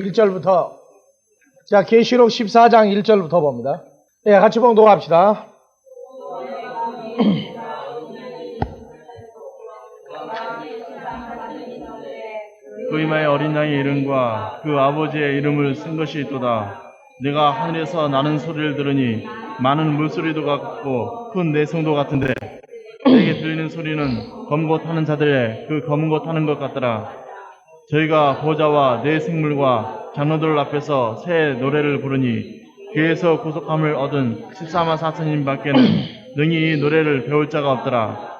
1절부터 자 계시록 14장 1절부터 봅니다. 예, 같이 봉독합시다. 그 이마에 어린 양의 이름과 그 아버지의 이름을 쓴 것이 있도다. 내가 하늘에서 나는 소리를 들으니 많은 물소리도 같고 큰 내성도 같은데 내게 들리는 소리는 검은 것 하는 자들의 그 검은 것 하는 것 같더라. 저희가 보좌와 네 생물과 장로들 앞에서 새 노래를 부르니 귀에서 구속함을 얻은 14만 4천인 밖에는 능히 이 노래를 배울 자가 없더라.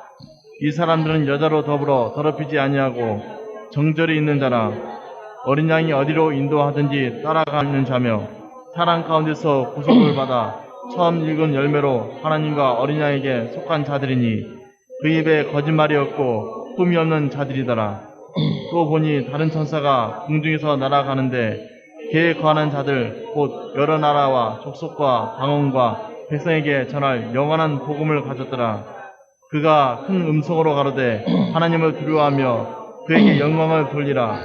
이 사람들은 여자로 더불어 더럽히지 아니하고 정절이 있는 자라. 어린 양이 어디로 인도하든지 따라가는 자며 사랑 가운데서 구속을 받아 처음 읽은 열매로 하나님과 어린 양에게 속한 자들이니 그 입에 거짓말이 없고 흠이 없는 자들이더라. 또 보니 다른 천사가 공중에서 날아가는데 그에 거하는 자들 곧 여러 나라와 족속과 방언과 백성에게 전할 영원한 복음을 가졌더라. 그가 큰 음성으로 가로되 하나님을 두려워하며 그에게 영광을 돌리라.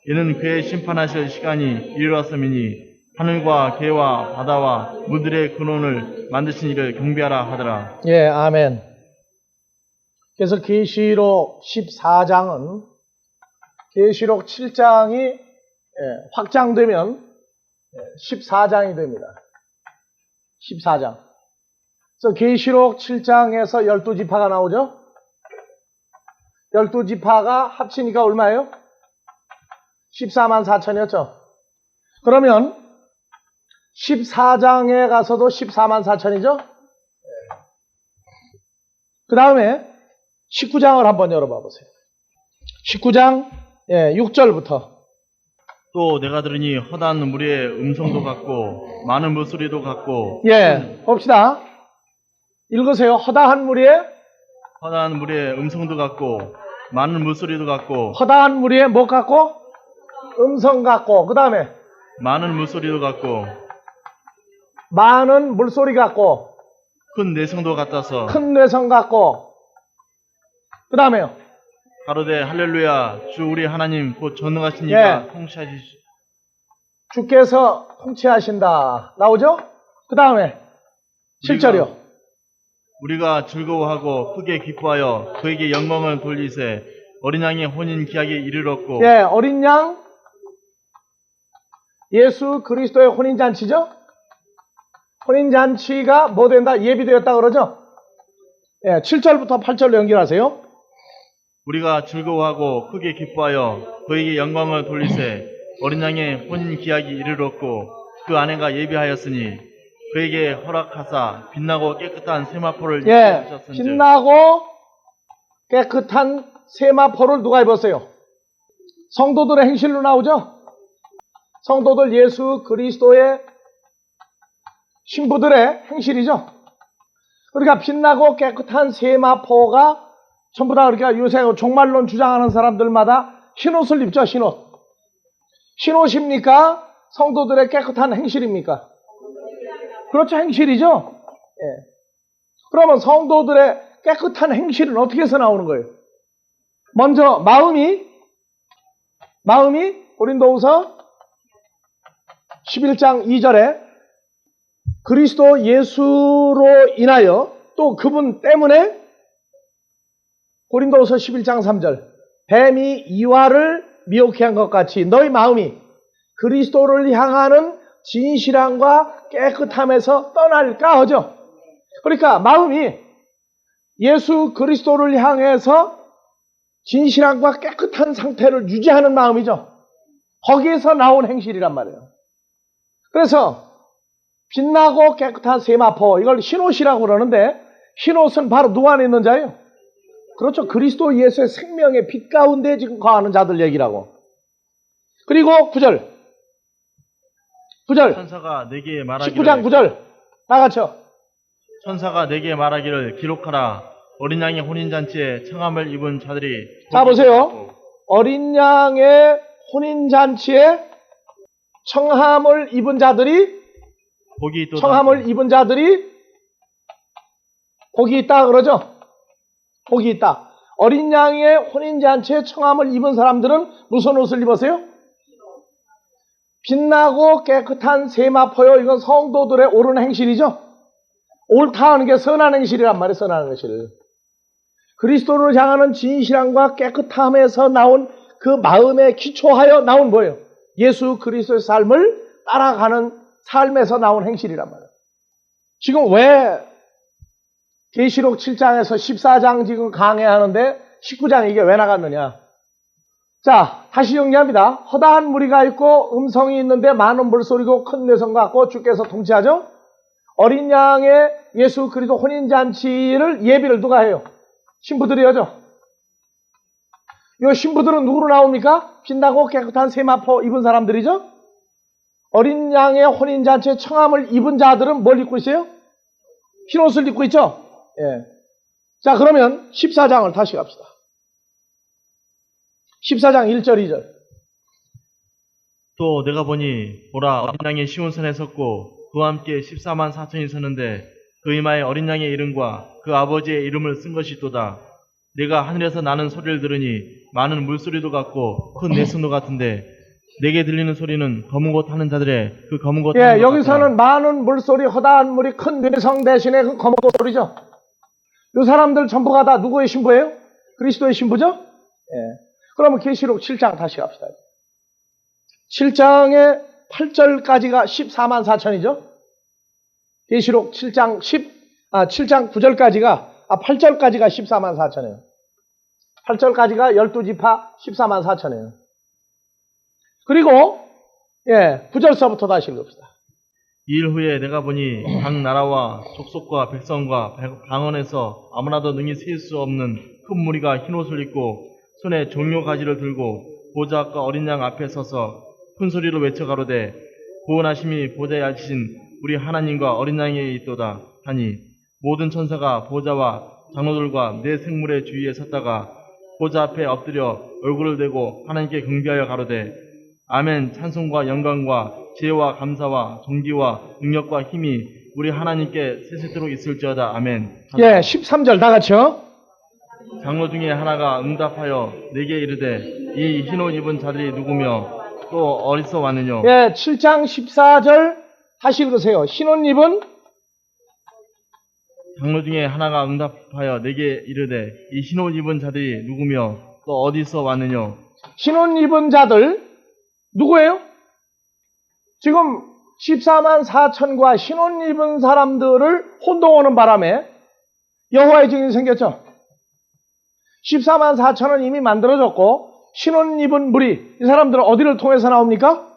이는 그의 심판하실 시간이 이르렀음이니 하늘과 개와 바다와 무들의 근원을 만드신 이를 경배하라 하더라. 예, 아멘. 그래서 계시록 14장은 계시록 7장이 확장되면 14장이 됩니다. 14장. 그래서 계시록 7장에서 12지파가 나오죠? 12지파가 합치니까 얼마예요? 14만 4천이었죠? 그러면 14장에 가서도 14만 4천이죠? 그 다음에 19장을 한번 열어봐 보세요. 19장 6절부터 또 내가 들으니 허다한 무리의 음성도 같고 많은 물소리도 같고 봅시다. 읽으세요. 허다한 무리의 음성도 같고 많은 물소리도 같고 허다한 무리의 뭐 같고? 음성 같고 그 다음에 많은 물소리도 같고 많은 물소리 같고 큰 내성도 같아서 큰 뇌성 같고 그 다음에요. 가로되 할렐루야 주 우리 하나님 곧 전능하신 이가 통치하시시. 주께서 통치하신다. 나오죠? 그 다음에 7절이요. 우리가 즐거워하고 크게 기뻐하여 그에게 영광을 돌리세. 어린 양의 혼인 기약에 이르렀고 어린 양 예수 그리스도의 혼인잔치죠? 혼인잔치가 뭐 된다? 예비되었다 그러죠? 7절부터 8절로 연결하세요. 우리가 즐거워하고 크게 기뻐하여 그에게 영광을 돌리세. 어린 양의 혼인 기약이 이르렀고 그 아내가 예비하였으니 그에게 허락하사 빛나고 깨끗한 세마포를 입게 하셨은즉. 빛나고 깨끗한 세마포를 누가 입었어요? 성도들의 행실로 나오죠? 성도들 예수 그리스도의 신부들의 행실이죠. 그러니까 빛나고 깨끗한 세마포가 전부 다 그러니까 요새 종말론 주장하는 사람들마다 흰옷을 입죠. 흰옷. 흰옷입니까? 성도들의 깨끗한 행실입니까? 그렇죠. 행실이죠. 그러면 성도들의 깨끗한 행실은 어떻게 해서 나오는 거예요? 먼저 마음이 고린도후서 11장 2절에 그리스도 예수로 인하여 또 그분 때문에 고린도후서 11장 3절 뱀이 이와를 미혹해 한 것 같이 너희 마음이 그리스도를 향하는 진실함과 깨끗함에서 떠날까 하죠. 그러니까 마음이 예수 그리스도를 향해서 진실함과 깨끗한 상태를 유지하는 마음이죠. 거기에서 나온 행실이란 말이에요. 그래서 빛나고 깨끗한 세마포, 이걸 흰옷이라고 그러는데 흰옷은 바로 누구 안에 있는 자예요? 그렇죠. 그리스도 예수의 생명의 빛 가운데 지금 거하는 자들 얘기라고. 그리고 9절 천사가 내게 말하기를 19장 9절 나같이요. 천사가 내게 말하기를 기록하라. 어린 양의 혼인잔치에 청함을 입은 자들이. 자 보세요. 어린 양의 혼인잔치에 청함을 입은 자들이 복이 있다 그러죠. 복이 있다. 어린 양의 혼인잔치에 청함을 입은 사람들은 무슨 옷을 입었어요? 빛나고 깨끗한 세마포요. 이건 성도들의 옳은 행실이죠. 옳다 하는 게 선한 행실이란 말이에요. 선한 행실. 그리스도를 향하는 진실함과 깨끗함에서 나온 그 마음에 기초하여 나온 뭐예요? 예수 그리스도의 삶을 따라가는 삶에서 나온 행실이란 말이에요. 지금 왜 계시록 7장에서 14장 지금 강해하는데 19장 이게 왜 나갔느냐? 자, 다시 정리합니다. 허다한 무리가 있고 음성이 있는데 많은 물소리고 큰 내성 같고 주께서 통치하죠? 어린 양의 예수 그리스도 혼인잔치를 예비를 누가 해요? 신부들이 하죠. 이 신부들은 누구로 나옵니까? 빛나고 깨끗한 세마포 입은 사람들이죠. 어린 양의 혼인잔치에 청함을 입은 자들은 뭘 입고 있어요? 흰 옷을 입고 있죠. 예. 자, 그러면 14장을 다시 갑시다. 14장 1절 2절. 또 내가 보니 보라 어린 양이 시온산에 섰고 그와 함께 14만 4천이 섰는데 그 이마에 어린 양의 이름과 그 아버지의 이름을 쓴 것이 또다. 내가 하늘에서 나는 소리를 들으니 많은 물소리도 같고 큰 내성도 같은데 내게 들리는 소리는 검은 옷 하는 자들의 그 검은 옷 하는 것 여기서는 많은 물소리, 허다한 물이 큰 내성 대신에 그 검은 소리죠. 이 사람들 전부가 다 누구의 신부예요? 그리스도의 신부죠? 예. 그러면 계시록 7장 다시 갑시다. 7장의 8절까지가 14만 4천이죠? 계시록 7장 7장 9절까지가 8절까지가 14만 4천이에요. 8절까지가 12지파 14만 4천이에요. 그리고 9절서부터 다시 읽읍시다. 이일 후에 내가 보니 각 나라와 족속과 백성과 방언에서 아무나도 능히 셀 수 없는 큰 무리가 흰옷을 입고 손에 종려 가지를 들고 보좌 앞과 어린 양 앞에 서서 큰 소리로 외쳐 가로되 구원하심이 보좌에 앉으신 우리 하나님과 어린 양에 있도다 하니 모든 천사가 보좌와 장로들과 네 생물의 주위에 섰다가 보좌 앞에 엎드려 얼굴을 대고 하나님께 경배하여 가로되 아멘. 찬송과 영광과 지혜와 감사와 존귀와 능력과 힘이 우리 하나님께 세세토록 있을지어다. 아멘. 13절 다 같이요. 장로 중에 하나가 응답하여 내게 이르되 이 흰옷 입은 자들이 누구며 또 어디서 왔느냐? 7장 14절 다시 읽으세요. 흰옷 입은 장로 중에 하나가 응답하여 내게 이르되 이 흰옷 입은 자들이 누구며 또 어디서 왔느냐? 흰옷 입은 자들 누구예요? 지금 14만 4천과 흰옷 입은 사람들을 혼동하는 바람에 여호와의 증인이 생겼죠. 14만 4천은 이미 만들어졌고 흰옷 입은 무리 이 사람들은 어디를 통해서 나옵니까?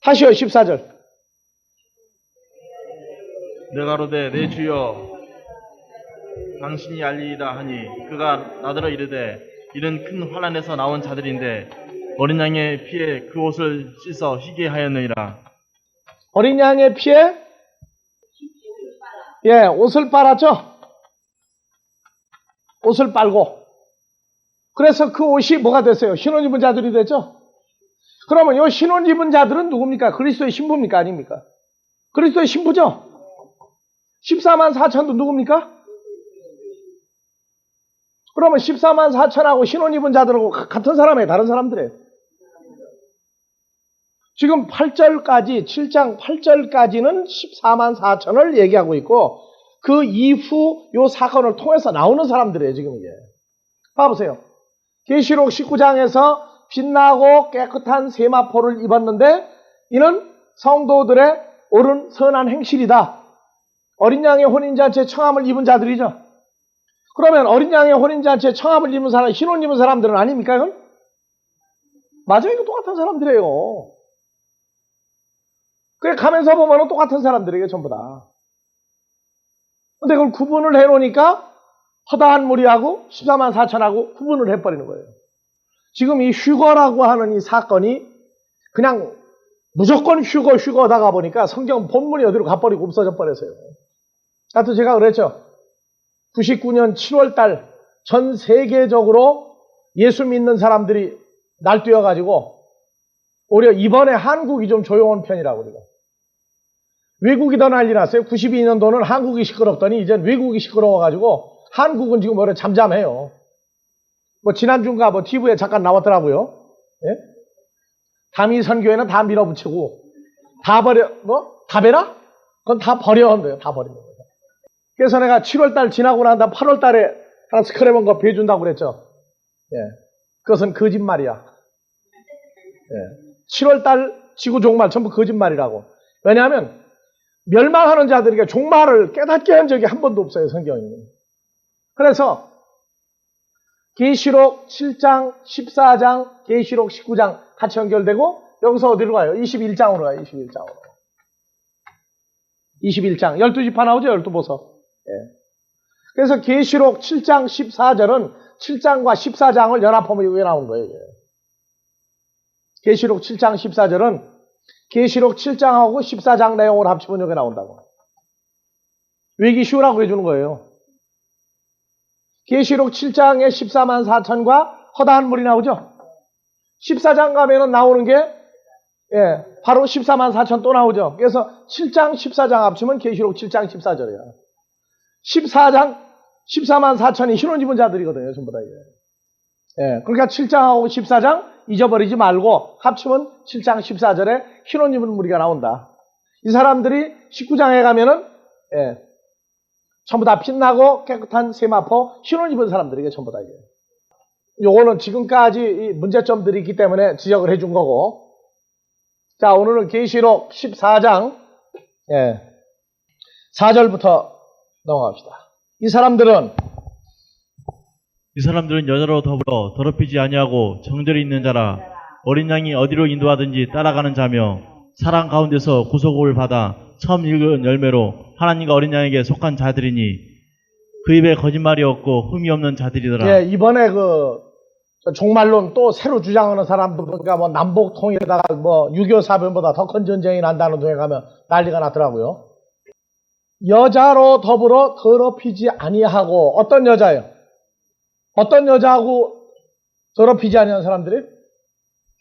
다시요. 14절. 내가 가로되 내 주여 당신이 알리이다 하니 그가 나더러 이르되 이는 큰 환난에서 나온 자들인데 어린 양의 피에 그 옷을 씻어 희게 하였느니라. 어린 양의 피에 옷을 빨았죠. 옷을 빨고 그래서 그 옷이 뭐가 됐어요? 흰옷 입은 자들이 됐죠. 그러면 이 흰옷 입은 자들은 누굽니까? 그리스도의 신부입니까? 아닙니까? 그리스도의 신부죠. 14만 4천도 누굽니까? 그러면 14만 4천하고 흰옷 입은 자들하고 같은 사람이에요? 다른 사람들이에요? 지금 8절까지 7장 8절까지는 14만 4천을 얘기하고 있고 그 이후 요 사건을 통해서 나오는 사람들이에요. 지금 이게. 봐보세요. 계시록 19장에서 빛나고 깨끗한 세마포를 입었는데 이는 성도들의 옳은 선한 행실이다. 어린 양의 혼인잔치에 청함을 입은 자들이죠. 그러면 어린 양의 혼인잔치에 청함을 입은 사람, 흰옷 입은 사람들은 아닙니까? 이건? 맞아요. 이거 똑같은 사람들이에요. 그래 가면서 보면 똑같은 사람들이에요. 전부 다. 근데 그걸 구분을 해놓으니까 허다한 무리하고 14만 4천하고 구분을 해버리는 거예요. 지금 이 휴거라고 하는 이 사건이 그냥 무조건 휴거다가 보니까 성경 본문이 어디로 가버리고 없어져 버렸어요. 하여튼 제가 그랬죠. 99년 7월달 전 세계적으로 예수 믿는 사람들이 날뛰어가지고 오히려 이번에 한국이 좀 조용한 편이라고 우리가. 외국이 더 난리 났어요. 92년도는 한국이 시끄럽더니 이젠 외국이 시끄러워가지고 한국은 지금 오히려 잠잠해요. 뭐 지난주인가 TV에 잠깐 나왔더라고요. 예? 다미 선교회는 다 밀어붙이고 다 버려, 다 베라? 그건 다 버려온 거예요. 다 버리는 거예요. 그래서 내가 7월달 지나고 난 다음 8월달에 하나 스크랩한 거 배준다고 그랬죠. 예. 그것은 거짓말이야. 예. 7월달 지구 종말 전부 거짓말이라고. 왜냐하면 멸망하는 자들에게 종말을 깨닫게 한 적이 한 번도 없어요. 성경이. 그래서 계시록 7장, 14장, 계시록 19장 같이 연결되고 여기서 어디로 가요? 21장으로 가요. 21장으로. 21장. 12지파 나오죠? 12보석. 예. 그래서 계시록 7장, 14절은 7장과 14장을 연합하면 여기 나온 거예요. 계시록 7장, 14절은 계시록 7장하고 14장 내용을 합치면 여기 나온다고. 외기 쉬우라고 해주는 거예요. 계시록 7장에 14만 4천과 허다한 물이 나오죠. 14장 가면은 나오는 게 바로 14만 4천 또 나오죠. 그래서 7장 14장 합치면 계시록 7장 14절이에요. 14장 14만 4천이 신혼 입은 자들이거든요. 전부 다 이게. 그러니까 7장하고 14장 잊어버리지 말고 합치면 7장 14절에 신혼 입은 무리가 나온다. 이 사람들이 19장에 가면은 전부 다 빛나고 깨끗한 세마포 신혼 입은 사람들이게 전부 다 이게. 요거는 지금까지 이 문제점들이 있기 때문에 지적을 해준 거고. 자, 오늘은 계시록 14장 4절부터 넘어갑시다. 이 사람들은 여자로 더불어 더럽히지 아니하고 정절이 있는 자라. 어린 양이 어디로 인도하든지 따라가는 자며 사랑 가운데서 구속을 받아 처음 읽은 열매로 하나님과 어린 양에게 속한 자들이니 그 입에 거짓말이 없고 흠이 없는 자들이더라. 이번에 종말론 또 새로 주장하는 사람들 보니까 남북 통일에다가 6.25 사변보다 더 큰 전쟁이 난다는 동에 가면 난리가 났더라고요. 여자로 더불어 더럽히지 아니하고. 어떤 여자예요? 어떤 여자하고 더럽히지 아니하는 사람들이?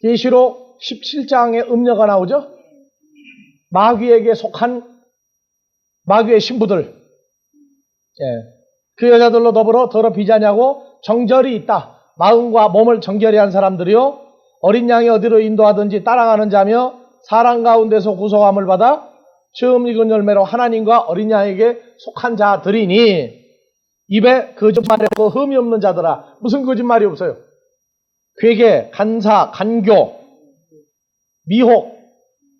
계시록 17장에 음녀가 나오죠? 마귀에게 속한 마귀의 신부들. 그 여자들로 더불어 더럽히지 아니하고 정절이 있다. 마음과 몸을 정결히 한 사람들이요. 어린 양이 어디로 인도하든지 따라가는 자며 사랑 가운데서 구속함을 받아 처음 익은 열매로 하나님과 어린 양에게 속한 자들이니 입에 거짓말이 없고 흠이 없는 자들아. 무슨 거짓말이 없어요? 괴계, 간사, 간교, 미혹,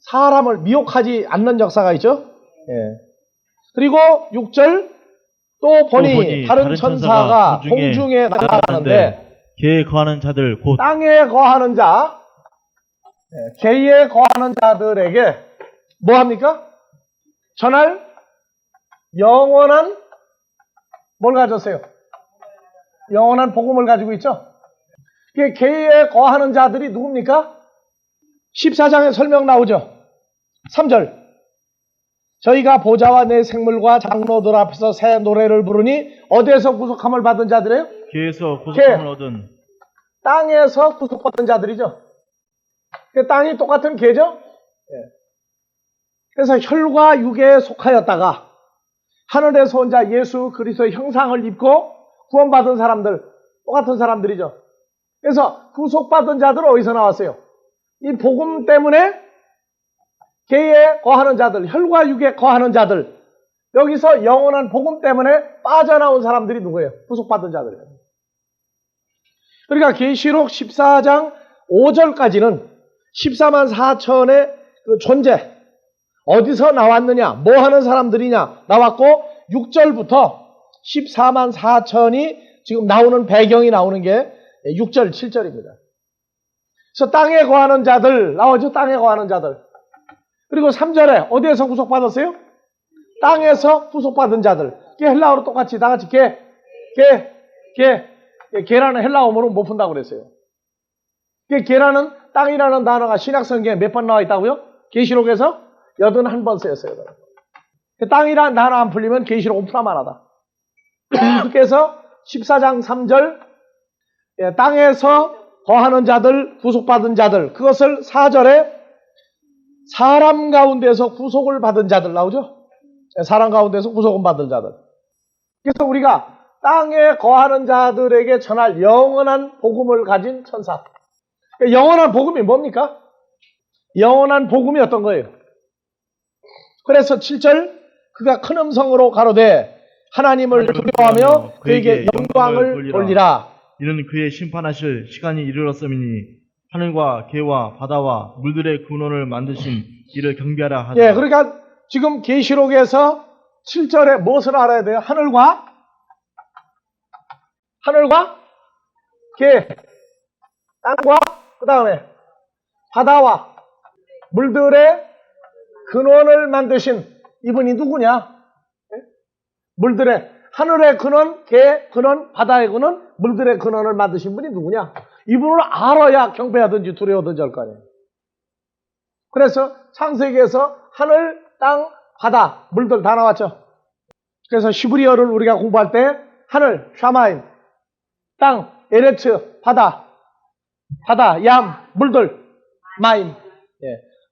사람을 미혹하지 않는 역사가 있죠. 그리고 6절 또 보니 다른 천사가 공중에 날아가는데 개에 거하는 자들 곧 땅에 거하는 자, 개에 거하는 자들에게 뭐 합니까? 전할 영원한 뭘 가졌어요? 영원한 복음을 가지고 있죠. 개에 거하는 자들이 누굽니까? 14장에 설명 나오죠. 3절. 저희가 보좌와 내 생물과 장로들 앞에서 새 노래를 부르니 어디에서 구속함을 받은 자들이에요? 개에서 구속함을 얻은. 땅에서 구속받은 자들이죠. 땅이 똑같은 개죠. 그래서 혈과 육에 속하였다가 하늘에서 온 자 예수 그리스도의 형상을 입고 구원받은 사람들, 똑같은 사람들이죠. 그래서 구속받은 자들은 어디서 나왔어요? 이 복음 때문에 개에 거하는 자들, 혈과 육에 거하는 자들, 여기서 영원한 복음 때문에 빠져나온 사람들이 누구예요? 구속받은 자들이에요. 그러니까 계시록 14장 5절까지는 14만 4천의 그 존재, 어디서 나왔느냐, 뭐 하는 사람들이냐 나왔고, 6절부터 14만 4천이 지금 나오는 배경이 나오는 게 6절, 7절입니다. 그래서 땅에 거하는 자들 나오죠. 땅에 거하는 자들. 그리고 3절에 어디에서 구속받았어요? 땅에서 구속받은 자들. 이게 헬라어로 똑같이 다 같이 개라는 헬라어로 못 푼다고 그랬어요. 개라는 땅이라는 단어가 신약성경에 몇 번 나와 있다고요? 계시록에서 81번 쓰였어요. 땅이라는 단어 안 풀리면 계시록 오프라만 하다. 그래서 14장 3절 땅에서 거하는 자들, 구속받은 자들, 그것을 4절에 사람 가운데서 구속을 받은 자들 나오죠? 사람 가운데서 구속을 받은 자들. 그래서 우리가 땅에 거하는 자들에게 전할 영원한 복음을 가진 천사. 영원한 복음이 뭡니까? 영원한 복음이 어떤 거예요? 그래서 7절 그가 큰 음성으로 가로되 하나님을 두려워하며 그에게 영광을 돌리라. 이는 그의 심판하실 시간이 이르렀음이니 하늘과 개와 바다와 물들의 근원을 만드신 이를 경배하라 하자. 예, 그러니까 지금 계시록에서 7절에 무엇을 알아야 돼요? 하늘과 개, 땅과 그 다음에 바다와 물들의 근원을 만드신 이분이 누구냐? 물들의 하늘의 근원, 개 근원, 바다의 근원, 물들의 근원을 만드신 분이 누구냐? 이분을 알아야 경배하든지 두려워하든지 할 거 아니에요. 그래서 창세기에서 하늘, 땅, 바다, 물들 다 나왔죠. 그래서 히브리어를 우리가 공부할 때 하늘, 샤마임, 땅, 에레츠, 바다, 얌, 물들, 마임. 예.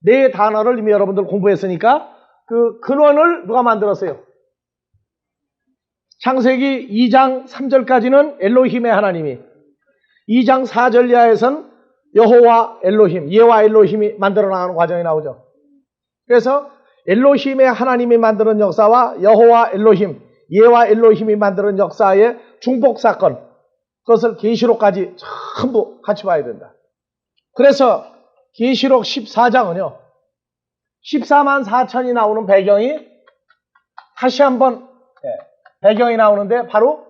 네 단어를 이미 여러분들 공부했으니까 그 근원을 누가 만들었어요? 창세기 2장 3절까지는 엘로힘의 하나님이, 2장 4절 이하에선 여호와 엘로힘, 예와 엘로힘이 만들어 나가는 과정이 나오죠. 그래서 엘로힘의 하나님이 만드는 역사와 여호와 엘로힘, 예와 엘로힘이 만드는 역사의 중복 사건, 그것을 계시록까지 전부 같이 봐야 된다. 그래서 계시록 14장은요, 14만 4천이 나오는 배경이 다시 한번 배경이 나오는데 바로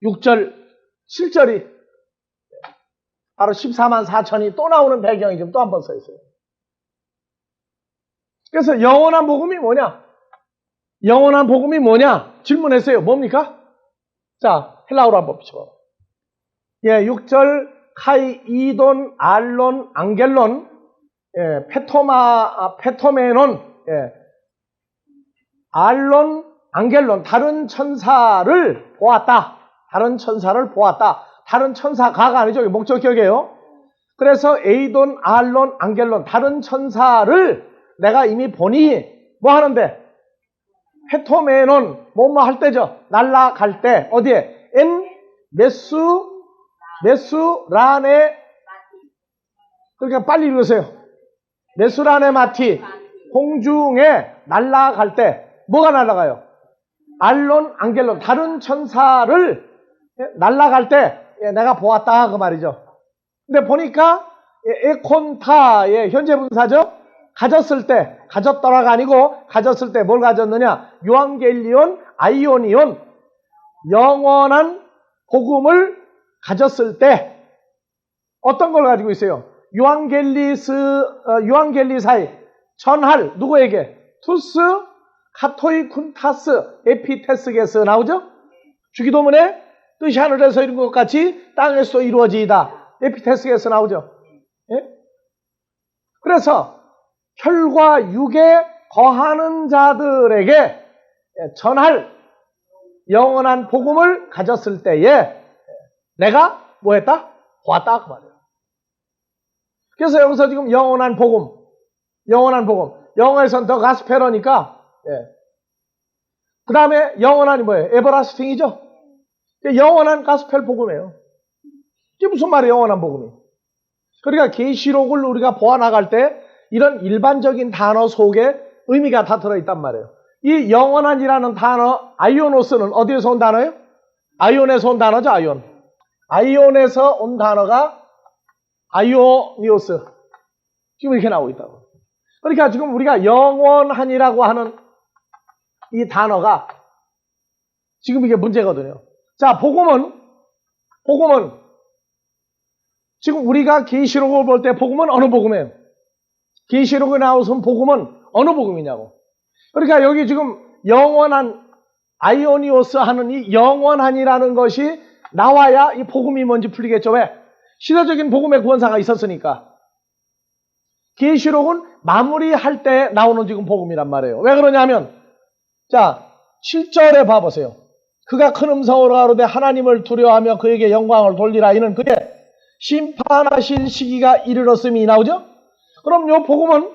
6절, 7절이 바로 14만 4천이 또 나오는 배경이 지금 또 한 번 써 있어요. 그래서 영원한 복음이 뭐냐? 영원한 복음이 뭐냐? 질문했어요. 뭡니까? 자, 헬라어로 한번 비춰봐. 예, 6절 카이, 이돈, 알론, 앙겔론, 예, 페토메논, 예, 알론, 앙겔론, 다른 천사를 보았다. 다른 천사를 보았다. 다른 천사가가 아니죠. 목적격이에요. 그래서 에이돈, 알론, 앙겔론, 다른 천사를 내가 이미 보니 뭐 하는데? 페토메논, 뭐뭐 할 때죠. 날아갈 때. 어디에? 메수라네, 그러니까 빨리 읽으세요. 메수라네 마티, 공중에 날아갈 때 뭐가 날아가요? 알론, 앙겔론, 다른 천사를 날아갈 때 내가 보았다 그 말이죠. 근데 보니까 에콘타의 현재 분사죠. 가졌을 때, 가졌더라가 아니고 가졌을 때 뭘 가졌느냐? 유앙겔리온, 아이오니온, 영원한 복음을 가졌을 때 어떤 걸 가지고 있어요? 유앙겔리사이, 전할, 누구에게? 투스, 카토이, 쿤타스, 에피테스게스 나오죠? 주기도문에 뜻이 하늘에서 이룬 것 같이 땅에서 이루어지이다. 에피테스게스 나오죠? 예? 그래서 혈과 육에 거하는 자들에게 전할 영원한 복음을 가졌을 때에 내가 뭐 했다? 보았다 그 말이에요. 그래서 여기서 지금 영원한 복음, 영어에서는 더 가스페러니까 그 다음에 영원한이 뭐예요? 에버라스팅이죠. 영원한 가스펠 복음이에요. 이게 무슨 말이에요? 영원한 복음이. 그러니까 계시록을 우리가 보아나갈 때 이런 일반적인 단어 속에 의미가 다 들어있단 말이에요. 이 영원한이라는 단어, 아이오노스는 어디에서 온 단어예요? 아이온에서 온 단어죠. 아이온에서 온 단어가 아이오니오스. 지금 이렇게 나오고 있다고. 그러니까 지금 우리가 영원한이라고 하는 이 단어가 지금 이게 문제거든요. 자, 복음은 지금 우리가 계시록을 볼 때 복음은 어느 복음이에요? 계시록에 나오는 복음은 어느 복음이냐고. 그러니까 여기 지금 영원한, 아이오니오스 하는 이 영원한이라는 것이 나와야 이 복음이 뭔지 풀리겠죠. 왜? 시대적인 복음의 구원사가 있었으니까. 계시록은 마무리할 때 나오는 지금 복음이란 말이에요. 왜 그러냐면, 자, 7절에 봐보세요. 그가 큰 음성으로 가로되 하나님을 두려워하며 그에게 영광을 돌리라. 이는 그의 심판하실 시기가 이르렀음이 나오죠? 그럼 요 복음은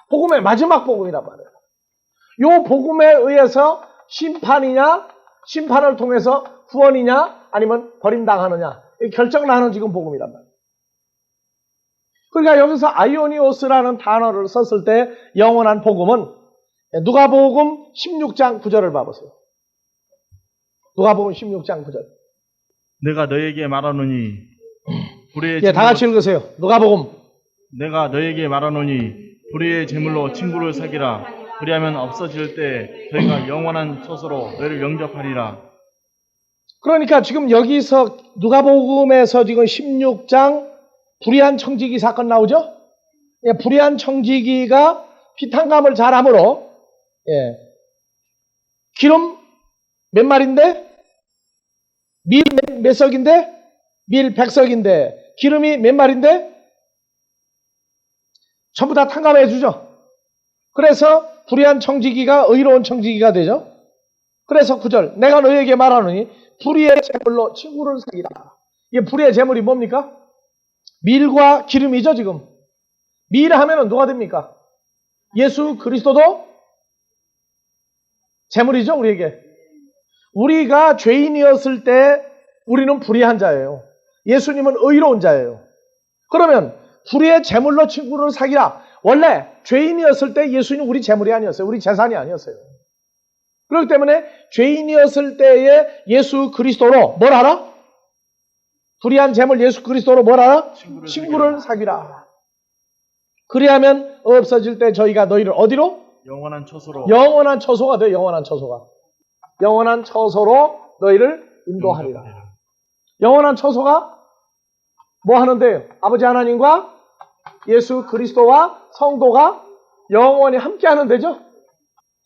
복음의 마지막 복음이란 말이에요. 요 복음에 의해서 심판을 통해서 구원이냐, 아니면 버림당하느냐, 결정나는 지금 복음이란 말이에요. 그러니까 여기서 아이오니오스라는 단어를 썼을 때 영원한 복음은 누가복음 16장 9절을 봐보세요. 누가복음 16장 9절. 내가 너에게 말하노니 불의의 다 같이 읽으세요. 누가복음. 내가 너에게 말하노니 불의의 제물로 친구를 사귀라. 그리하면 없어질 때 저희가 영원한 처소로 너희를 영접하리라. 그러니까 지금 여기서 누가복음에서 지금 16장 불의한 청지기 사건 나오죠? 불의한 청지기가 피탕감을 잘함으로 기름 몇 마리인데? 밀 몇 석인데? 밀 100석인데 기름이 몇 마리인데? 전부 다 탕감해 주죠. 그래서 불의한 청지기가 의로운 청지기가 되죠. 그래서 9절 내가 너희에게 말하노니 불의의 제물로 친구를 사귀라. 이게 불의의 제물이 뭡니까? 밀과 기름이죠 지금. 밀 하면은 누가 됩니까? 예수 그리스도도 제물이죠 우리에게. 우리가 죄인이었을 때 우리는 불의한 자예요. 예수님은 의로운 자예요. 그러면 불의의 제물로 친구를 사귀라. 원래 죄인이었을 때 예수님 우리 제물이 아니었어요. 우리 재산이 아니었어요. 그렇기 때문에 죄인이었을 때의 예수 그리스도로 뭘 하라? 불의한 제물 예수 그리스도로 뭘 하라? 친구를 사귀라. 그리하면 없어질 때 저희가 너희를 어디로? 영원한 처소로. 영원한 처소가 돼요. 영원한 처소가. 영원한 처소로 너희를 인도하리라. 영원한 처소가 뭐 하는데요? 아버지 하나님과 예수 그리스도와 성도가 영원히 함께 하는 데죠.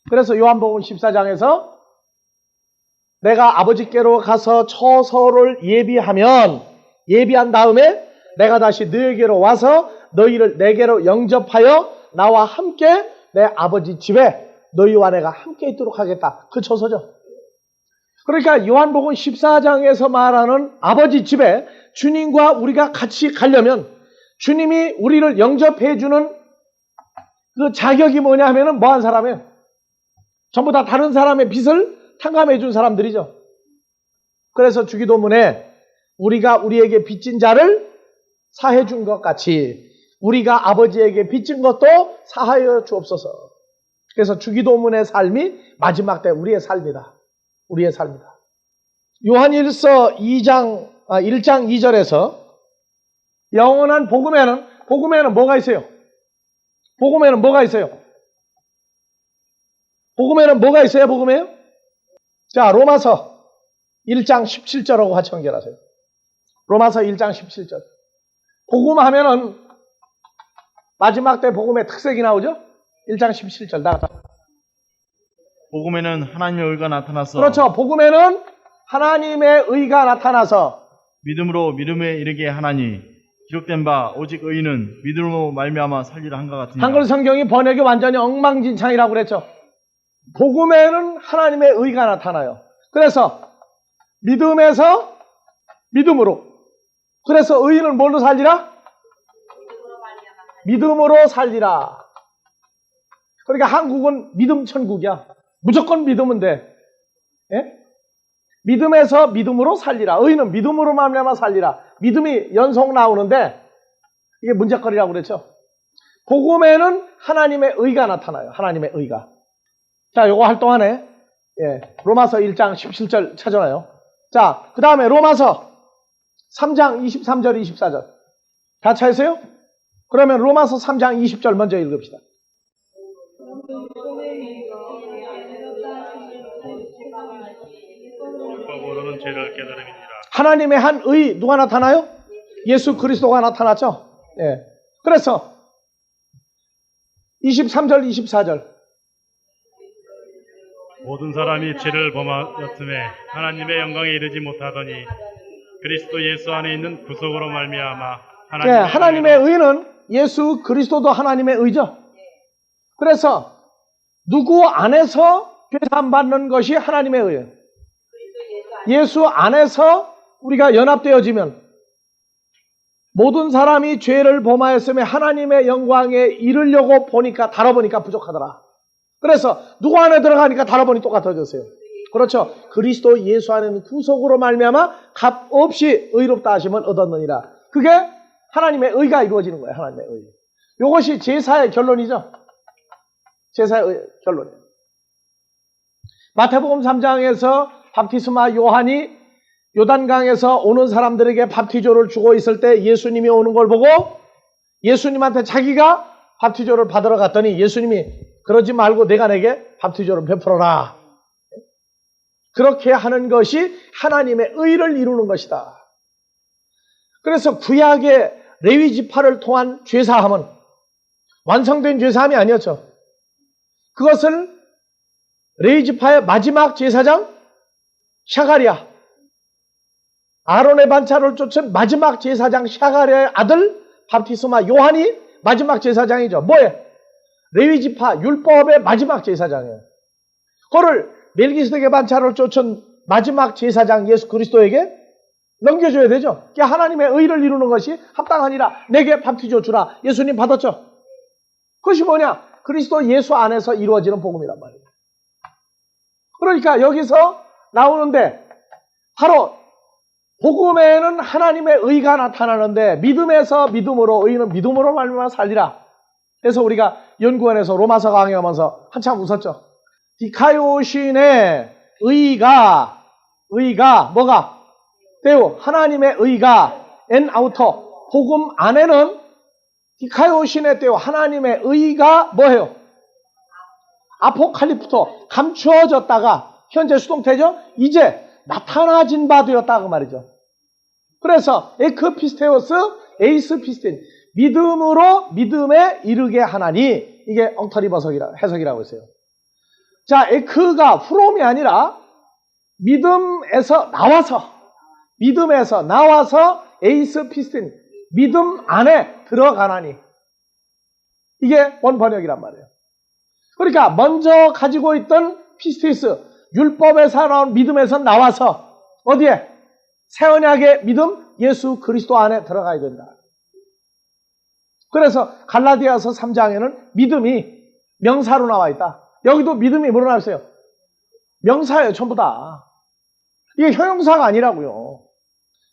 그래서 요한복음 14장에서 내가 아버지께로 가서 처소를 예비한 다음에 내가 다시 너에게로 와서 너희를 내게로 영접하여 나와 함께 내 아버지 집에 너희와 내가 함께 있도록 하겠다. 그 처소죠. 그러니까 요한복음 14장에서 말하는 아버지 집에 주님과 우리가 같이 가려면 주님이 우리를 영접해 주는 그 자격이 뭐냐 하면은 뭐한 사람이에요? 전부 다 다른 사람의 빚을 탕감해 준 사람들이죠. 그래서 주기도문에 우리가 우리에게 빚진 자를 사해 준 것 같이 우리가 아버지에게 빚진 것도 사하여 주옵소서. 그래서 주기도문의 삶이 마지막 때 우리의 삶이다. 우리의 삶이다. 요한일서 1장 2절에서 영원한 복음에는 뭐가 있어요? 복음에는 뭐가 있어요? 복음에는 뭐가 있어요? 복음에요? 자, 로마서 1장 17절하고 같이 연결하세요. 로마서 1장 17절. 복음 하면은 마지막 때 복음의 특색이 나오죠? 1장 17절 나가자. 복음에는 하나님의 의가 나타나서 그렇죠. 복음에는 하나님의 의가 나타나서 믿음으로 믿음에 이르게 하나니 기록된 바 오직 의인은 믿음으로 말미암아 살리라 한것 같으니. 한글 성경이 번역이 완전히 엉망진창이라고 그랬죠. 복음에는 하나님의 의가 나타나요. 그래서 믿음에서 믿음으로. 그래서 의인은 뭘로 살리라? 믿음으로 살리라. 그러니까 한국은 믿음 천국이야. 무조건 믿으면 돼. 예? 믿음에서 믿음으로 살리라. 의인은 믿음으로 말미암아 살리라. 믿음이 연속 나오는데 이게 문제거리라고 그랬죠. 복음에는 하나님의 의가 나타나요. 하나님의 의가. 자, 요거 할 동안에 로마서 1장 17절 찾아놔요. 자, 그 다음에 로마서 3장 23절 24절 다 찾으세요? 그러면 로마서 3장 20절 먼저 읽읍시다. 모르는 죄를 깨달음이니라. 하나님의 한 의 누가 나타나요? 예수 그리스도가 나타났죠. 그래서 23절 24절 모든 사람이 죄를 범하였음에 하나님의 영광에 이르지 못하더니 그리스도 예수 안에 있는 구속으로 말미암아 하나님의 의는 예수 그리스도도 하나님의 의죠. 그래서 누구 안에서 죄사함 받는 것이 하나님의 의예요. 예수 안에서 우리가 연합되어지면 모든 사람이 죄를 범하였음에 하나님의 영광에 이르려고 다뤄보니까 부족하더라. 그래서 누구 안에 들어가니까 다뤄보니 똑같아졌어요. 그렇죠. 그리스도 예수 안에는 구속으로 말미암아 값없이 의롭다 하심을 얻었느니라. 그게 하나님의 의가 이루어지는 거예요. 하나님의 의. 이것이 제사의 결론이죠. 제사의 결론이에요. 마태복음 3장에서 밥티스마 요한이 요단강에서 오는 사람들에게 밥티조를 주고 있을 때 예수님이 오는 걸 보고 예수님한테 자기가 밥티조를 받으러 갔더니 예수님이 그러지 말고 내가 내게 밥티조를 베풀어라. 그렇게 하는 것이 하나님의 의를 이루는 것이다. 그래서 구약의 레위 지파를 통한 죄사함은 완성된 죄사함이 아니었죠. 그것을 레위 지파의 마지막 제사장 샤가리아, 아론의 반차를 쫓은 마지막 제사장 샤가리아의 아들 밥티스마 요한이 마지막 제사장이죠. 뭐예요? 레위 지파 율법의 마지막 제사장이에요. 그거를 멜기스덱의 반차를 쫓은 마지막 제사장 예수 그리스도에게 넘겨줘야 되죠. 그게 하나님의 의를 이루는 것이 합당하니라. 내게 밥티조 주라. 예수님 받았죠. 그것이 뭐냐? 그리스도 예수 안에서 이루어지는 복음이란 말이에요. 그러니까 여기서 나오는데 바로 복음에는 하나님의 의가 나타나는데 믿음에서 믿음으로, 의는 믿음으로 말미암아 살리라. 그래서 우리가 연구원에서 로마서 강의하면서 한참 웃었죠. 디카이오신의 의가 뭐가? 데오, 하나님의 의가 엔 아우터, 복음 안에는 디카이오신의 데오, 하나님의 의가 뭐예요? 아포칼리프토, 감추어졌다가 현재 수동태죠? 이제 나타나진 바 되었다 그 말이죠. 그래서 에크피스테오스, 에이스피스텐, 믿음으로 믿음에 이르게 하나니, 이게 엉터리 해석이라고 했어요. 자, 에크가 프롬이 아니라 믿음에서 나와서 에이스피스텐, 믿음 안에 들어가나니, 이게 원번역이란 말이에요. 그러니까 먼저 가지고 있던 피스티스, 율법에서 나온 믿음에서 나와서 어디에? 새 언약의 믿음, 예수 그리스도 안에 들어가야 된다. 그래서 갈라디아서 3장에는 믿음이 명사로 나와 있다. 여기도 믿음이 뭐로 나와 있어요? 명사예요, 전부 다. 이게 형용사가 아니라고요.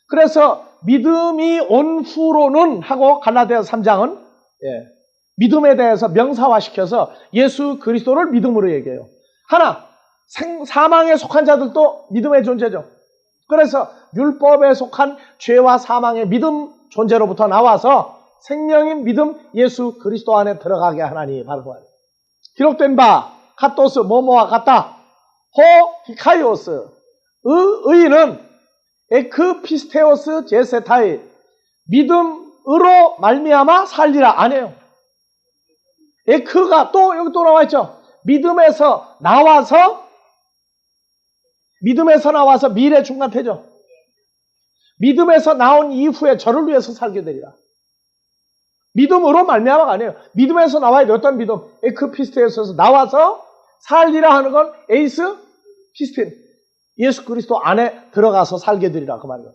그래서 믿음이 온 후로는 하고 갈라디아서 3장은 믿음에 대해서 명사화시켜서 예수 그리스도를 믿음으로 얘기해요. 하나, 사망에 속한 자들도 믿음의 존재죠. 그래서 율법에 속한 죄와 사망의 믿음 존재로부터 나와서 생명인 믿음 예수 그리스도 안에 들어가게 하나니 바로 그 말이에요. 기록된 바 카토스 뭐뭐와 같다. 호 히카이오스 의는 에크피스테오스 제세타이 믿음으로 말미암아 살리라 안 해요. 에크가 또 여기 또 나와 있죠. 믿음에서 나와서 미래 중간태죠. 믿음에서 나온 이후에 저를 위해서 살게 되리라. 믿음으로 말미암아가 아니에요. 믿음에서 나와야 돼. 어떤 믿음? 에크피스테에서 나와서 살리라 하는 건 에이스 피스틴. 예수 그리스도 안에 들어가서 살게 되리라 그 말이에요.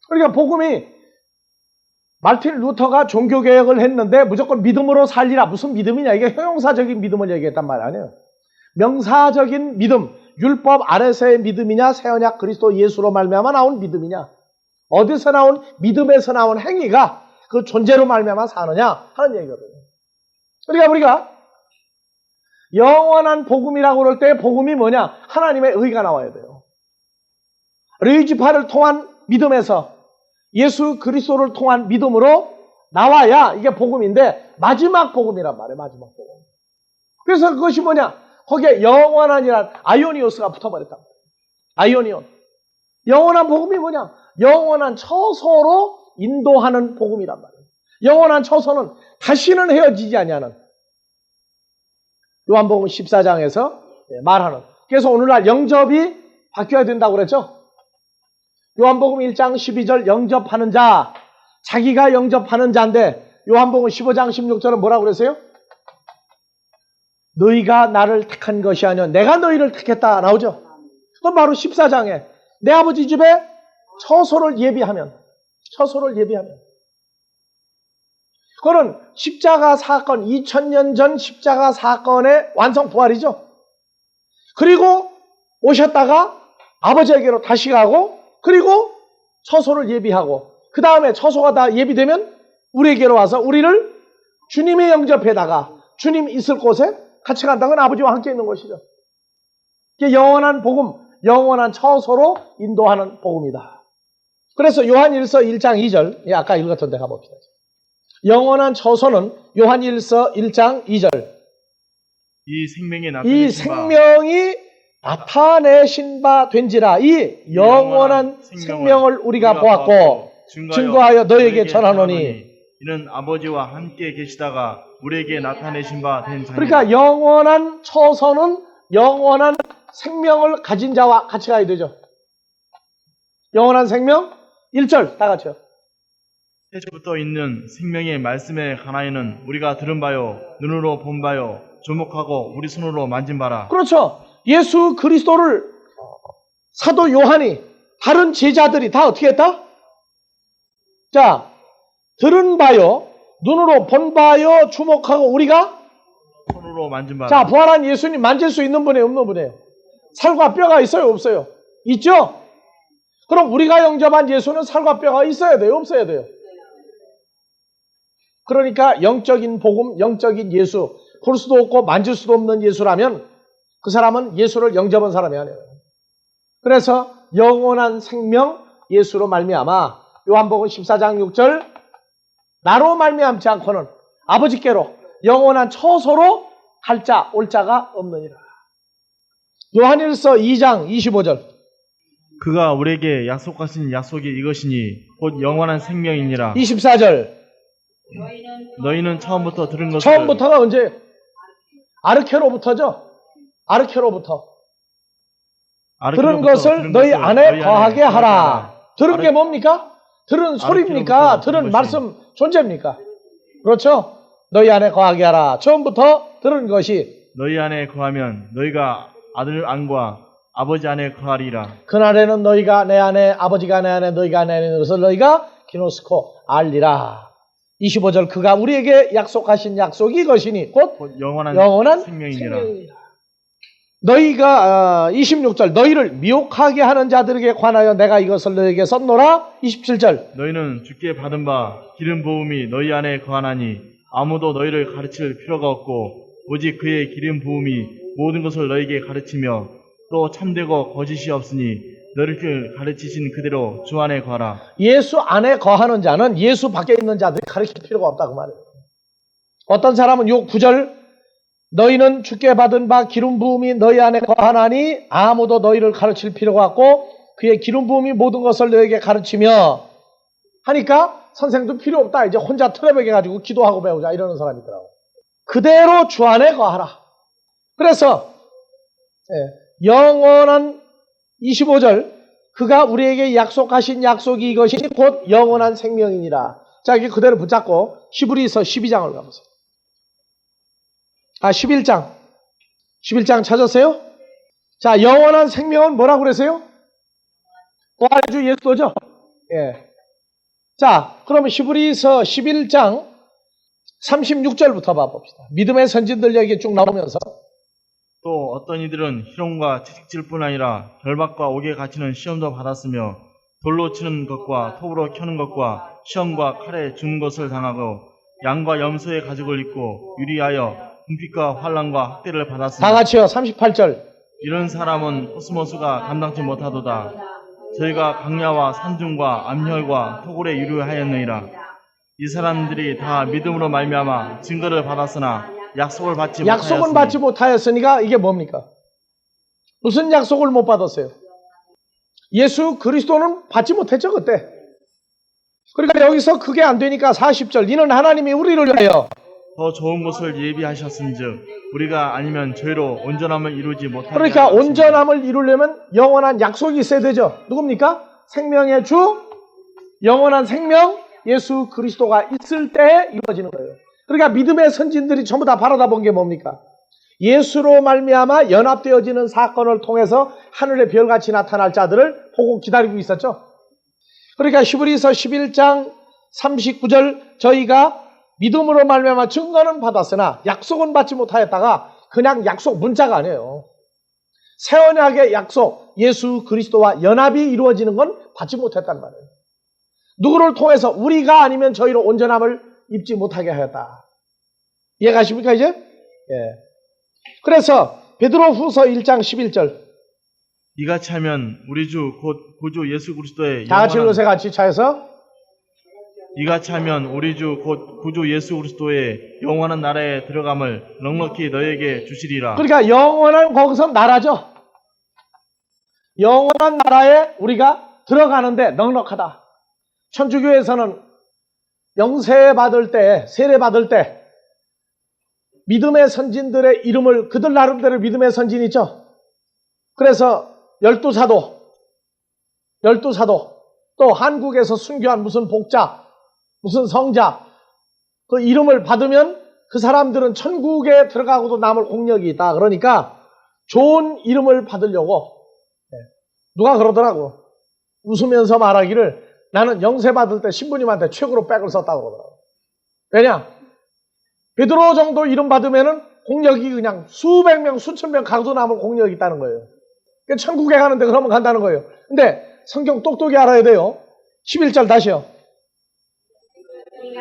그러니까 복음이 말틴 루터가 종교개혁을 했는데 무조건 믿음으로 살리라. 무슨 믿음이냐? 이게 형용사적인 믿음을 얘기했단 말 아니에요. 명사적인 믿음, 율법 아래서의 믿음이냐, 새언약 그리스도 예수로 말미암아 나온 믿음이냐, 어디서 나온 믿음에서 나온 행위가 그 존재로 말미암아 사느냐 하는 얘기거든요. 그러니까 우리가 영원한 복음이라고 그럴 때 복음이 뭐냐? 하나님의 의가 나와야 돼요. 레위지파를 통한 믿음에서 예수 그리스도를 통한 믿음으로 나와야 이게 복음인데 마지막 복음이란 말이에요. 마지막 복음. 그래서 그것이 뭐냐? 거기에 영원한이란 아이오니오스가 붙어버렸단 말이에요. 아이오니온. 영원한 복음이 뭐냐? 영원한 처소로 인도하는 복음이란 말이에요. 영원한 처소는 다시는 헤어지지 아니하는 요한복음 14장에서 말하는. 그래서 오늘날 영접이 바뀌어야 된다고 그랬죠? 요한복음 1장 12절 영접하는 자, 자기가 영접하는 자인데 요한복음 15장 16절은 뭐라고 그랬어요? 너희가 나를 택한 것이 아니라 내가 너희를 택했다 나오죠? 그건 바로 14장에 내 아버지 집에 처소를 예비하면 그거는 십자가 사건, 2000년 전 십자가 사건의 완성 부활이죠. 그리고 오셨다가 아버지에게로 다시 가고 그리고 처소를 예비하고 그 다음에 처소가 다 예비되면 우리에게로 와서 우리를 주님의 영접에다가 주님 있을 곳에 같이 간다는 건 아버지와 함께 있는 것이죠. 이게 영원한 복음, 영원한 처소로 인도하는 복음이다. 그래서 요한일서 1장 2절, 아까 읽었던 데 가봅시다. 영원한 처소는 요한일서 1장 2절. 이 생명이 이 나타내신 바 생명이 나타내신 바 된지라. 이 영원한 생명을 우리가 보았고 증거하여 너에게 전하노니. 이는 아버지와 함께 계시다가 우리에게 나타내신 바 된 자니라. 그러니까 영원한 처소는 영원한 생명을 가진 자와 같이 가야 되죠. 영원한 생명 1절 다 같이요. 태초부터 있는 생명의 말씀에 관하여는 우리가 들은 바요 눈으로 본 바요 주목하고 우리 손으로 만진 바라. 그렇죠. 예수 그리스도를 사도 요한이 다른 제자들이 다 어떻게 했다? 자, 들은 바요 눈으로 본 바요 주목하고 우리가 손으로 만진 바라. 자, 부활한 예수님 만질 수 있는 분이에요, 없는 분이에요? 살과 뼈가 있어요, 없어요? 있죠? 그럼 우리가 영접한 예수는 살과 뼈가 있어야 돼요, 없어야 돼요? 그러니까 영적인 복음, 영적인 예수, 볼 수도 없고 만질 수도 없는 예수라면 그 사람은 예수를 영접한 사람이 아니에요. 그래서 영원한 생명 예수로 말미암아 요한복음 14장 6절 나로 말미암지 않고는 아버지께로 영원한 처소로 갈 자, 올 자가 없느니라. 요한일서 2장 25절. 그가 우리에게 약속하신 약속이 이것이니 곧 영원한 생명이니라. 24절. 너희는 처음부터 들은 것을 처음부터가 언제? 아르케로부터죠. 아르케로부터. 들은 것을 너희 안에 거하게 하라. 들은 게 뭡니까? 들은 소리입니까? 들은 말씀 존재입니까? 그렇죠? 너희 안에 거하게 하라. 처음부터 들은 것이 너희 안에 거하면 너희가 아들 안과 아버지 안에 거하리라. 그날에는 너희가 내 안에 아버지가 내 안에 너희가 내 안에 있는 것을 너희가 기노스코 알리라. 25절 그가 우리에게 약속하신 약속이 이것이니 곧 영원한 생명이니라. 너희가 26절 너희를 미혹하게 하는 자들에게 관하여 내가 이것을 너희에게 썼노라. 27절 너희는 주께 받은 바 기름 부음이 너희 안에 거하나니 아무도 너희를 가르칠 필요가 없고 오직 그의 기름 부음이 모든 것을 너희에게 가르치며 또 참되고 거짓이 없으니 너희를 가르치신 그대로 주 안에 거하라. 예수 안에 거하는 자는 예수 밖에 있는 자들이 가르칠 필요가 없다고 말해요. 어떤 사람은 요 9절 너희는 주께 받은 바 기름 부음이 너희 안에 거하나니 아무도 너희를 가르칠 필요가 없고 그의 기름 부음이 모든 것을 너희에게 가르치며 하니까 선생도 필요 없다. 이제 혼자 트랩에게 가지고 기도하고 배우자 이러는 사람이 있더라고. 그대로 주 안에 거하라. 그래서 영원한 25절 그가 우리에게 약속하신 약속이 이것이 곧 영원한 생명이니라. 자, 이게 그대로 붙잡고 히브리서 12장을 가보세요. 11장 찾았어요? 자, 영원한 생명은 뭐라고 그랬어요? 부활주 예수죠? 예. 자, 그러면 히브리서 11장 36절부터 봐봅시다. 믿음의 선진들 얘기 쭉 나오면서 또 어떤 이들은 희롱과 채찍질 뿐 아니라 결박과 옥에 갇히는 시험도 받았으며 돌로 치는 것과 톱으로 켜는 것과 시험과 칼에 죽는 것을 당하고 양과 염소의 가죽을 입고 유리하여 궁핍과 환난과 학대를 받았으며 다 같이요. 38절 이런 사람은 코스모스가 감당치 못하도다. 저희가 강야와 산중과 암혈과 토굴에 유류하였느니라. 이 사람들이 다 믿음으로 말미암아 증거를 받았으나 약속은 받지 못하였으니까 이게 뭡니까? 무슨 약속을 못 받았어요? 예수 그리스도는 받지 못했죠 그때. 그러니까 여기서 그게 안 되니까 40절 이는 하나님이 우리를 위하여 더 좋은 것을 예비하셨은즉 우리가 아니면 저희로 온전함을 이루지 못하게 그러니까 온전함을 이루려면 영원한 약속이 있어야 되죠. 누굽니까? 생명의 주 영원한 생명 예수 그리스도가 있을 때 이루어지는 거예요. 그러니까 믿음의 선진들이 전부 다 바라다 본 게 뭡니까? 예수로 말미암아 연합되어지는 사건을 통해서 하늘의 별같이 나타날 자들을 보고 기다리고 있었죠. 그러니까 히브리서 11장 39절 저희가 믿음으로 말미암아 증거는 받았으나 약속은 받지 못하였다가 그냥 약속 문자가 아니에요. 새 언약의 약속 예수 그리스도와 연합이 이루어지는 건 받지 못했단 말이에요. 누구를 통해서 우리가 아니면 저희로 온전함을 입지 못하게 하였다. 이해가십니까 이제? 예. 그래서 베드로후서 1장 11절 이같이 하면 우리 주 곧 구주 예수 그리스도의 다 같이 영원한 읽으세요. 같이 차에서 이같이 하면 우리 주 곧 구주 예수 그리스도의 영원한 나라에 들어감을 넉넉히 너에게 주시리라. 그러니까 영원한 거기서 나라죠. 영원한 나라에 우리가 들어가는데 넉넉하다. 천주교에서는 영세 받을 때, 세례 받을 때 믿음의 선진들의 이름을 그들 나름대로 믿음의 선진이 있죠. 그래서 12사도 또 한국에서 순교한 무슨 복자, 무슨 성자 그 이름을 받으면 그 사람들은 천국에 들어가고도 남을 공력이 있다. 그러니까 좋은 이름을 받으려고 누가 그러더라고. 웃으면서 말하기를 나는 영세 받을 때 신부님한테 최고로 백을 썼다고 그러더라고. 왜냐? 베드로 정도 이름 받으면은 공력이 그냥 수백 명, 수천 명 가도 남을 공력이 있다는 거예요. 그러니까 천국에 가는데 그러면 간다는 거예요. 근데 성경 똑똑히 알아야 돼요. 11절 다시요.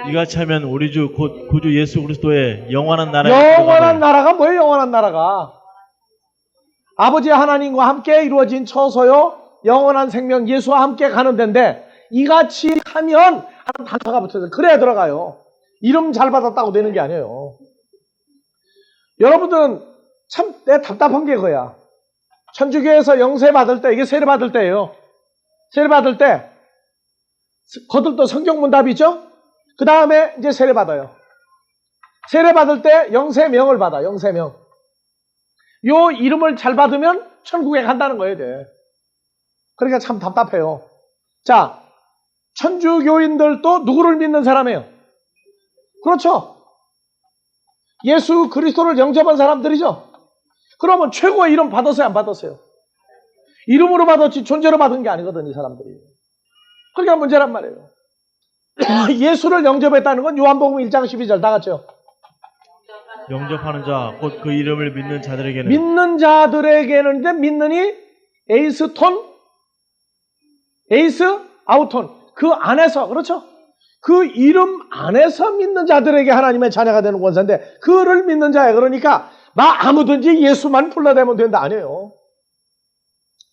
이같이 하면 우리 주 곧 구주 예수 그리스도의 영원한 나라에 영원한 나라가 뭐예요? 영원한 나라가 아버지 하나님과 함께 이루어진 처소요 영원한 생명 예수와 함께 가는 데인데 이같이 하면 하는 단서가 붙어서 그래야 들어가요. 이름 잘 받았다고 되는 게 아니에요. 여러분들은 참 내 답답한 게 그거야. 천주교에서 영세 받을 때 이게 세례 받을 때예요. 세례 받을 때 거들떠 성경문답이 있죠? 그 다음에 이제 세례 받아요. 세례 받을 때 영세명을 받아. 영세명. 요 이름을 잘 받으면 천국에 간다는 거예요. 이제. 그러니까 참 답답해요. 자, 천주교인들도 누구를 믿는 사람이에요? 그렇죠. 예수 그리스도를 영접한 사람들이죠. 그러면 최고의 이름 받았어요? 안 받았어요? 이름으로 받았지 존재로 받은 게 아니거든 이 사람들이. 그러니까 문제란 말이에요. 예수를 영접했다는 건 요한복음 1장 12절 다 같이요. 영접하는 자 곧 그 이름을 믿는 자들에게는 믿는 자들에게는 이제 믿는이 에이스 톤, 에이스 아우톤 그 안에서 그렇죠. 그 이름 안에서 믿는 자들에게 하나님의 자녀가 되는 권세인데 그를 믿는 자야. 그러니까 나 아무든지 예수만 불러대면 된다 아니에요.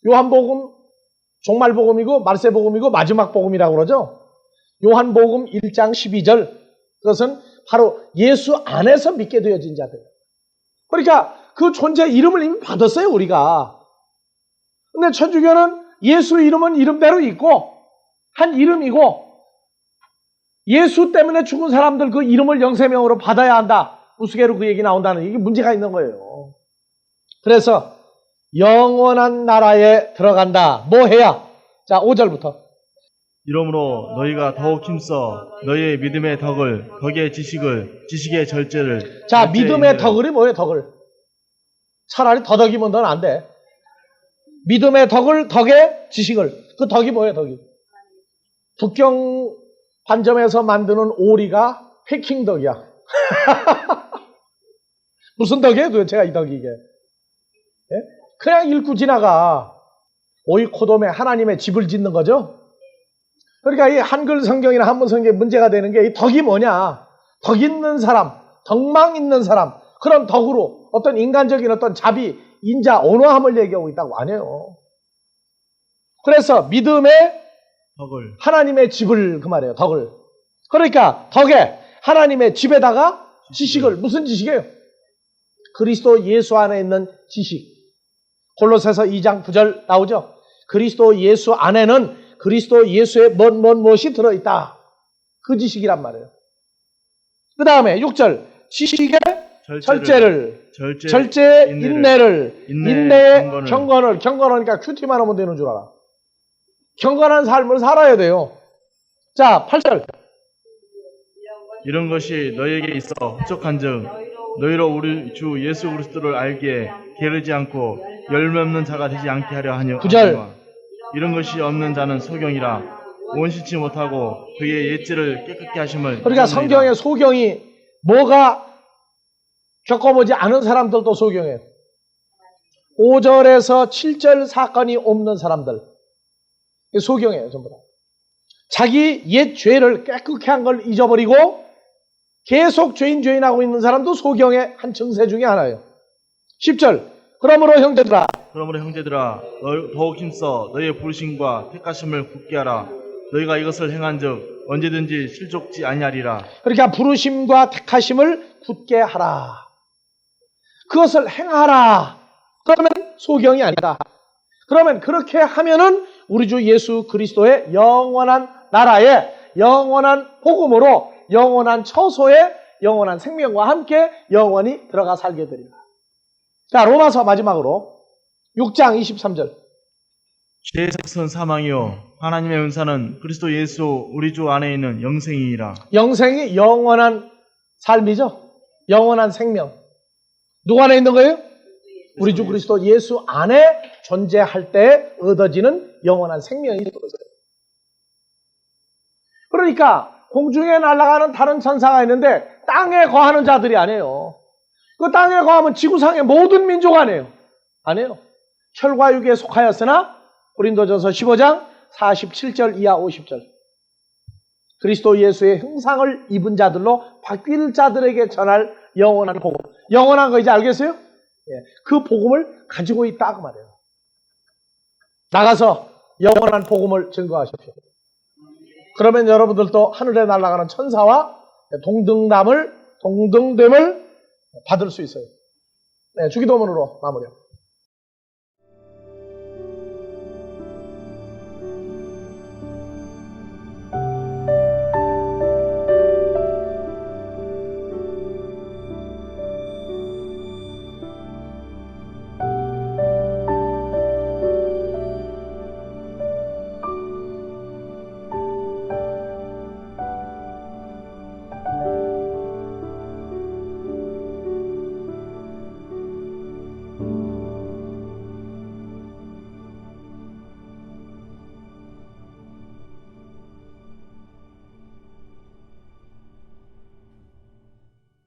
요한복음 종말복음이고 말세복음이고 마지막 복음이라고 그러죠. 요한복음 1장 12절 그것은 바로 예수 안에서 믿게 되어진 자들. 그러니까 그 존재 이름을 이미 받았어요 우리가. 근데 천주교는 예수 이름은 이름대로 있고 한 이름이고 예수 때문에 죽은 사람들 그 이름을 영세명으로 받아야 한다. 우스개로 그 얘기 나온다는 이게 문제가 있는 거예요. 그래서 영원한 나라에 들어간다. 뭐 해야? 자 5절부터 이러므로 너희가 더욱 힘써 너희의 믿음의 덕을 거기에 지식의 절제를 자 믿음의 덕을이 뭐예요? 덕을 차라리 더덕이면 넌 안 돼. 믿음의 덕을 덕의 지식을 그 덕이 뭐예요? 덕이 북경 반점에서 만드는 오리가 패킹 덕이야. 무슨 덕이에요? 도대체가 이 덕이 이게 예? 그냥 읽고 지나가. 오이코돔에 하나님의 집을 짓는 거죠. 그러니까 이 한글 성경이나 한문 성경에 문제가 되는 게 이 덕이 뭐냐? 덕 있는 사람, 덕망 있는 사람, 그런 덕으로 어떤 인간적인 어떤 자비, 인자, 온화함을 얘기하고 있다고 아니에요. 그래서 믿음의 덕을 하나님의 집을 그 말이에요. 덕을. 그러니까 덕에 하나님의 집에다가 지식을 무슨 지식이에요? 그리스도 예수 안에 있는 지식. 골로새서 2장 9절 나오죠. 그리스도 예수 안에는 그리스도 예수의 무엇이 들어있다. 그 지식이란 말이에요. 그 다음에 6절 지식의 절제 인내를 인내의 경건을 경건하니까 큐티만 하면 되는 줄 알아. 경건한 삶을 살아야 돼요. 자 8절 이런 것이 너희에게 있어 흡족한즉 너희로 우리 주 예수 그리스도를 알기에 게으르지 않고 열매 없는 자가 되지 않게 하려 하냐. 9절 이런 것이 없는 자는 소경이라 온신치 못하고 그의 예지를 깨끗게 하심을 그러니까 성경의 소경이 뭐가 겪어보지 않은 사람들도 소경이에요. 5절에서 7절 사건이 없는 사람들 소경이에요 전부 다. 자기 옛 죄를 깨끗게 한 걸 잊어버리고 계속 죄인하고 있는 사람도 소경의 한 증세 중에 하나예요. 10절. 그러므로 형제들아, 더욱 힘써 너희의 부르심과 택하심을 굳게 하라. 너희가 이것을 행한즉 언제든지 실족지 아니하리라. 그러니까 부르심과 택하심을 굳게 하라. 그것을 행하라. 그러면 소경이 아니다. 그러면 그렇게 하면은 우리 주 예수 그리스도의 영원한 나라에 영원한 복음으로 영원한 처소에 영원한 생명과 함께 영원히 들어가 살게 되리라. 자, 로마서 마지막으로 6장 23절. 죄의 삭은 사망이요 하나님의 은사는 그리스도 예수 우리 주 안에 있는 영생이니라. 영생이 영원한 삶이죠. 영원한 생명. 누구 안에 있는 거예요? 우리 주 그리스도 예수 안에 존재할 때 얻어지는 영원한 생명이 있어요. 그러니까 공중에 날아가는 다른 천사가 있는데 땅에 거하는 자들이 아니에요. 그 땅에 거하면 지구상의 모든 민족 아니에요. 아니에요. 혈과 육에 속하였으나 고린도전서 15장 47절 이하 50절. 그리스도 예수의 형상을 입은 자들로 바뀔 자들에게 전할 영원한 복음. 영원한 거 이제 알겠어요? 예, 그 복음을 가지고 있다 그 말이에요. 나가서 영원한 복음을 증거하십시오. 그러면 여러분들도 하늘에 날아가는 천사와 동등됨을 받을 수 있어요. 네, 주기도문으로 마무리합니다.